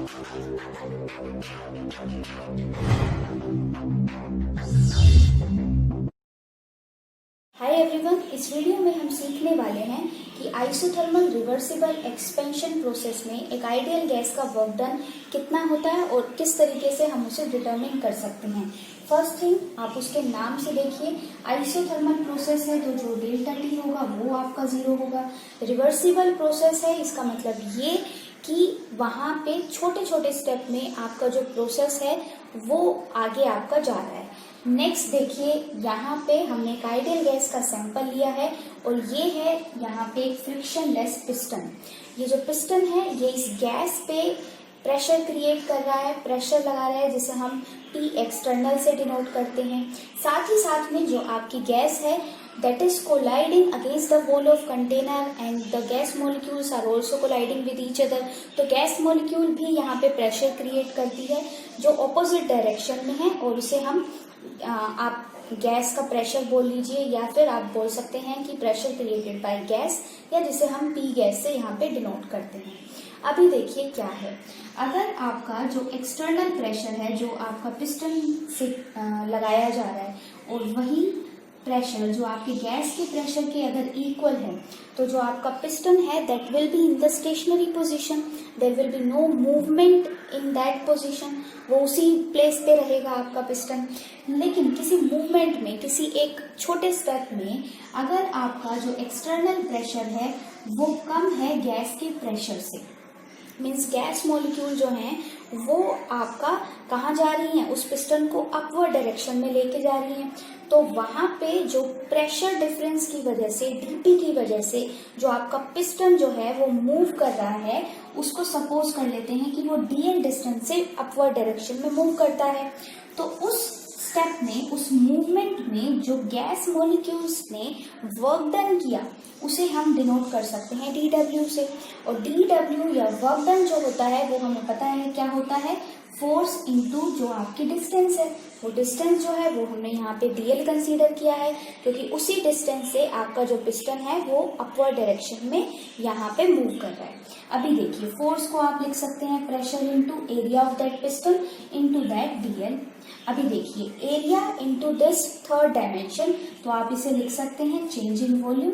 Hi everyone, इस video में हम सीखने वाले हैं कि आइसोथर्मल रिवर्सिबल एक्सपेंशन प्रोसेस में एक आइडियल गैस का वर्क डन कितना होता है और किस तरीके से हम उसे डिटरमिन कर सकते हैं। फर्स्ट थिंग, आप उसके नाम से देखिए, आइसोथर्मल प्रोसेस है तो जो डेल्टा टी होगा वो आपका 0 होगा। रिवर्सिबल प्रोसेस है, इसका मतलब ये कि वहां पे छोटे छोटे स्टेप में आपका जो प्रोसेस है वो आगे आपका जा रहा है। नेक्स्ट देखिए, यहाँ पे हमने एक आइडियल गैस का सैंपल लिया है और ये है यहाँ पे एक फ्रिक्शनलेस पिस्टन। ये जो पिस्टन है ये इस गैस पे प्रेशर क्रिएट कर रहा है, प्रेशर लगा रहा है, जिसे हम P एक्सटर्नल से डिनोट करते हैं। साथ ही साथ में जो आपकी गैस है that is colliding against the wall of container and the gas molecules are also colliding with each other। तो गैस मोलिक्यूल भी यहाँ पे प्रेशर क्रिएट करती है जो ऑपोजिट डायरेक्शन में है और उसे हम आप गैस का प्रेशर बोल लीजिए या फिर आप बोल सकते हैं कि प्रेशर क्रिएटेड बाय गैस, या जिसे हम P गैस से यहाँ पे डिनोट करते हैं। अभी देखिए क्या है, अगर आपका जो एक्सटर्नल प्रेशर है जो आपका पिस्टन से लगाया जा रहा है और वही प्रेशर जो आपके गैस के प्रेशर के अगर इक्वल है तो जो आपका पिस्टन है that will be in the stationary position, there will be no movement in that position. वो उसी प्लेस पे रहेगा आपका पिस्टन। लेकिन किसी मूवमेंट में, किसी एक छोटे स्टेप में अगर आपका जो एक्सटर्नल प्रेशर है वो कम है गैस के प्रेशर से, मीन्स गैस मॉलिक्यूल जो हैं वो आपका कहाँ जा रही हैं, उस पिस्टन को अपवर्ड डायरेक्शन में लेके जा रही हैं, तो वहां पे जो प्रेशर डिफरेंस की वजह से, डीपी की वजह से जो आपका पिस्टन जो है वो मूव कर रहा है, उसको सपोज कर लेते हैं कि वो dl डिस्टेंस से अपवर्ड डायरेक्शन में मूव करता है। तो उस स्टेप में, उस मूवमेंट में जो गैस मॉलिक्यूल्स ने वर्क डन किया उसे हम डिनोट कर सकते हैं dw से। और dw या वर्क डन जो होता है वो हमें पता है क्या होता है, फोर्स इनटू जो आपकी डिस्टेंस है। वो डिस्टेंस जो है वो हमने यहाँ पे dl कंसीडर किया है क्योंकि उसी डिस्टेंस से आपका जो पिस्टन है वो अपवर्ड डायरेक्शन में यहाँ पे मूव कर रहा है। अभी देखिए, फोर्स को आप लिख सकते हैं pressure into area of that piston into that dl। अभी देखिए, area into this third dimension, तो आप इसे लिख सकते हैं चेंज इन वॉल्यूम,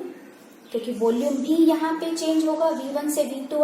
क्योंकि वॉल्यूम भी यहाँ पे चेंज होगा। V1 से V2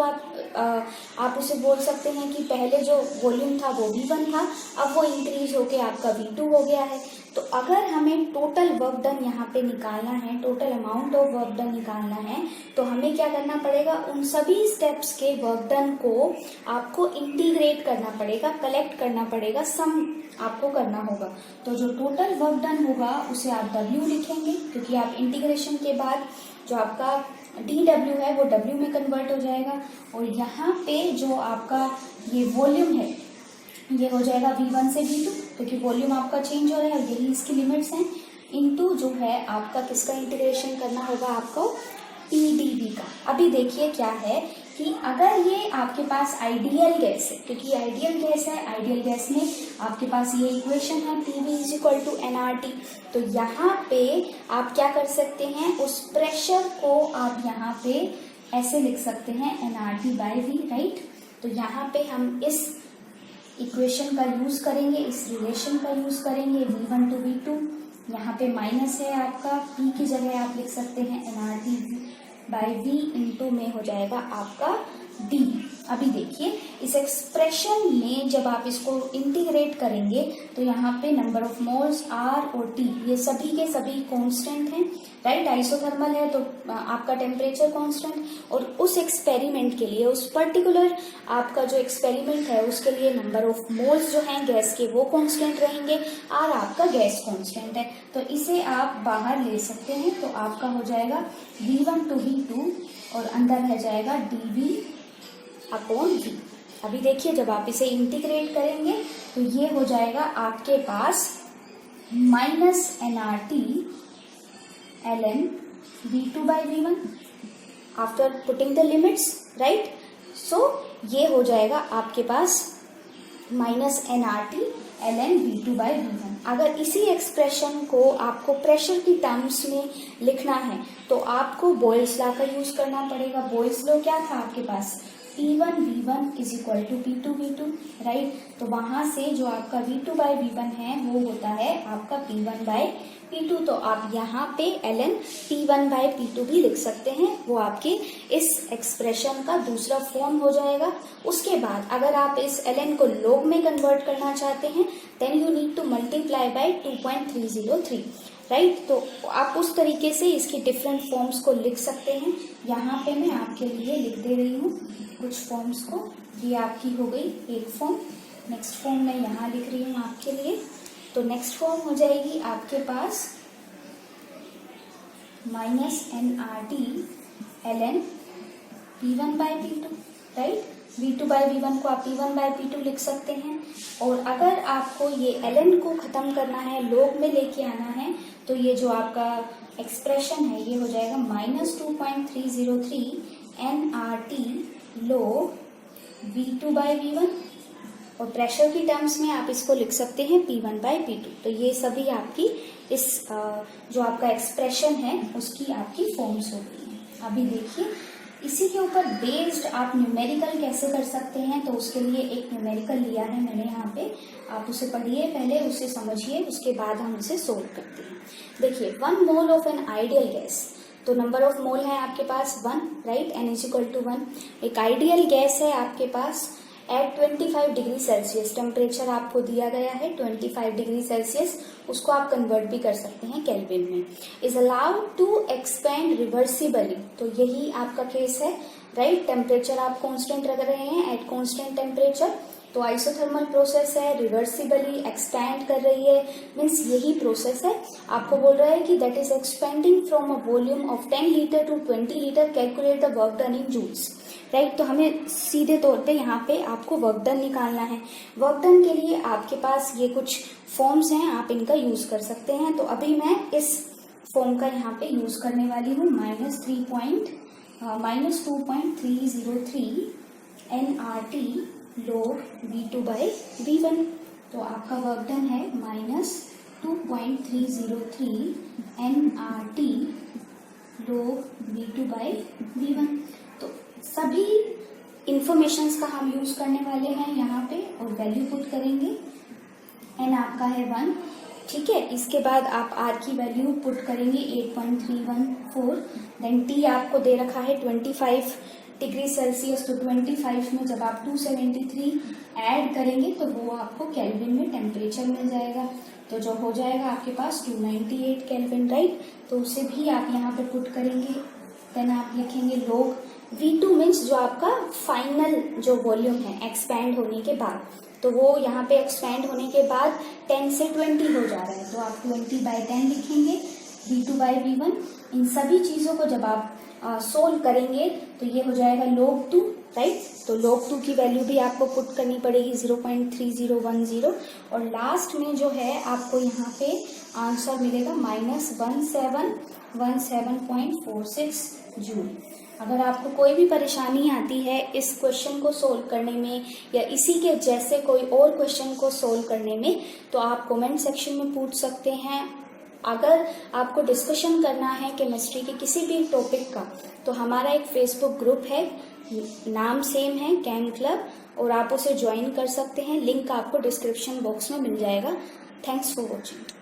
आप उसे बोल सकते हैं कि पहले जो वॉल्यूम था वो V1 था, अब वो इंक्रीज होके आपका V2 हो गया है। तो अगर हमें टोटल वर्क डन यहाँ पे निकालना है, total amount of work done निकालना है, तो हमें क्या करना पड़ेगा, उन सभी स्टेप्स के वर्क डन को आपको इंटीग्रेट करना पड़ेगा, कलेक्ट करना पड़ेगा, सम आपको करना होगा। तो जो टोटल वर्क डन होगा उसे आप W लिखेंगे, क्योंकि आप इंटीग्रेशन के बाद जो आपका dw है वो w में कन्वर्ट हो जाएगा। और यहाँ पे जो आपका ये वॉल्यूम है ये हो जाएगा V1 से V2, क्योंकि वॉल्यूम आपका चेंज हो रहा है, यही इसकी लिमिट्स हैं, इनटू जो है आपका किसका इंटीग्रेशन करना होगा, आपको PdV का। अभी देखिए क्या है कि अगर ये आपके पास आइडियल गैस है, क्योंकि आइडियल गैस है, आइडियल गैस में आपके पास ये इक्वेशन है PV = nRT, तो यहाँ पे आप क्या कर सकते हैं, उस प्रेशर को आप यहाँ पे ऐसे लिख सकते हैं nRT/V, राइट। तो यहाँ पे हम इस इक्वेशन का यूज करेंगे, इस रिलेशन का यूज करेंगे, V1 to V2, यहाँ पे माइनस है आपका, P की जगह आप लिख सकते हैं nRT/V इनटू में हो जाएगा आपका D। अभी देखिए, इस एक्सप्रेशन में जब आप इसको इंटीग्रेट करेंगे तो यहाँ पे नंबर ऑफ मोल्स R और T ये सभी के सभी कांस्टेंट हैं, राइट। आइसोथर्मल है तो आपका टेम्परेचर कांस्टेंट, और उस एक्सपेरिमेंट के लिए, उस पर्टिकुलर आपका जो एक्सपेरिमेंट है उसके लिए नंबर ऑफ मोल्स जो हैं गैस के वो कांस्टेंट रहेंगे, R आपका गैस कांस्टेंट है, तो इसे आप बाहर ले सकते हैं। तो आपका हो जाएगा V1 to V2 और अंदर रह जाएगा dV/V। अभी देखिए, जब आप इसे इंटीग्रेट करेंगे तो ये हो जाएगा आपके पास -nRT ln V2/V1 after putting the limits, right. So ये हो जाएगा आपके पास -nRT ln V2/V1। अगर इसी एक्सप्रेशन को आपको प्रेशर की टर्म्स में लिखना है तो आपको बॉयल्स लॉ का यूज करना पड़ेगा। बॉयल्स लॉ क्या था आपके पास, P1 V1 is equal to P2 V2, right. तो वहां से जो आपका V2 बाय V1 है वो होता है आपका P1 बाय P2। तो आप यहाँ पे ln P1 बाय P2 भी लिख सकते हैं, वो आपके इस एक्सप्रेशन का दूसरा फॉर्म हो जाएगा। उसके बाद अगर आप इस ln को log में कन्वर्ट करना चाहते हैं then you need to multiply by 2.303, right. तो आप उस तरीके से इसकी डिफरेंट फॉर्म्स को लिख सकते हैं। यहाँ पे मैं आपके लिए लिख दे रही हूँ कुछ फॉर्म्स को। ये आपकी हो गई एक फॉर्म, नेक्स्ट फॉर्म मैं यहाँ लिख रही हूँ आपके लिए। तो नेक्स्ट फॉर्म हो जाएगी आपके पास -nRT ln P1 by P2, right. V2 by V1 को आप P1 बाय P2 लिख सकते हैं। और अगर आपको ये ln को खत्म करना है, log में लेके आना है, तो ये जो आपका एक्सप्रेशन है ये हो जाएगा -2.303 nRT log V2 by V1। और प्रेशर की टर्म्स में आप इसको लिख सकते हैं P1 बाय P2। तो ये सभी आपकी इस जो आपका एक्सप्रेशन है उसकी आपकी फॉर्म्स होती हैं। अभी देखिए इसी के ऊपर बेस्ड आप न्यूमेरिकल कैसे कर सकते हैं, तो उसके लिए एक न्यूमेरिकल लिया है मैंने यहाँ पे, आप उसे पढ़िए पहले, उसे समझिए, उसके बाद हम उसे सोल्व करते हैं। देखिए 1 mole of an ideal gas, तो नंबर ऑफ मोल है आपके पास 1, right, n is equal to 1। एक आइडियल गैस है आपके पास एट 25 डिग्री सेल्सियस, टेम्परेचर आपको दिया गया है 25 डिग्री सेल्सियस, उसको आप कन्वर्ट भी कर सकते हैं केल्विन में। Is allowed to expand reversibly, तो यही आपका केस है, राइट। टेम्परेचर आप कांस्टेंट रख रहे हैं एट कांस्टेंट टेम्परेचर, तो आइसोथर्मल प्रोसेस है, रिवर्सिबली एक्सपैंड कर रही है, मीन्स यही प्रोसेस है। आपको बोल रहा है कि that is expanding from a volume of 10 litre to 20 litre, calculate the work done in joules, right. तो हमें सीधे तौर पे यहाँ पे आपको वर्क डन निकालना है। वर्क डन के लिए आपके पास ये कुछ फॉर्म्स हैं, आप इनका यूज कर सकते हैं। तो अभी मैं इस फॉर्म का यहाँ पे यूज करने वाली हूँ -2.303 nRT log V2 by V1। तो आपका वर्क डन है -2.303 nRT log V2 by V1। तो सभी इंफॉर्मेशंस का हम यूज करने वाले हैं यहाँ पे और वैल्यू पुट करेंगे। n आपका है 1, ठीक है। इसके बाद आप r की वैल्यू पुट करेंगे 8.314, देन t आपको दे रखा है 25 डिग्री सेल्सियस, तो 25 में जब आप 273 ऐड करेंगे तो वो आपको केल्विन में टेम्परेचर मिल जाएगा। तो जो हो जाएगा आपके पास 298 केल्विन, राइट। तो उसे भी आप यहाँ पे पुट करेंगे। देन आप लिखेंगे log V2 मीन्स जो आपका फाइनल जो वॉल्यूम है एक्सपैंड होने के बाद, तो वो यहाँ पे एक्सपैंड होने के बाद 10 से 20 हो जा रहा है, तो आप 20 बाय 10 लिखेंगे V2 बाय V1। इन सभी चीजों को जब आप सोल्व करेंगे तो ये हो जाएगा log 2, राइट। तो log 2 की वैल्यू भी आपको पुट करनी पड़ेगी 0.3010, और लास्ट में जो है आपको यहाँ पे आंसर मिलेगा -1717.46 जूल। अगर आपको कोई भी परेशानी आती है इस क्वेश्चन को सोल्व करने में या इसी के जैसे कोई और क्वेश्चन को सोल्व करने में, तो आप कमेंट सेक्शन में पूछ सकते हैं। अगर आपको डिस्कशन करना है केमिस्ट्री के किसी भी टॉपिक का, तो हमारा एक फेसबुक ग्रुप है, नाम सेम है कैम क्लब, और आप उसे ज्वाइन कर सकते हैं। लिंक आपको डिस्क्रिप्शन बॉक्स में मिल जाएगा। Thanks for watching.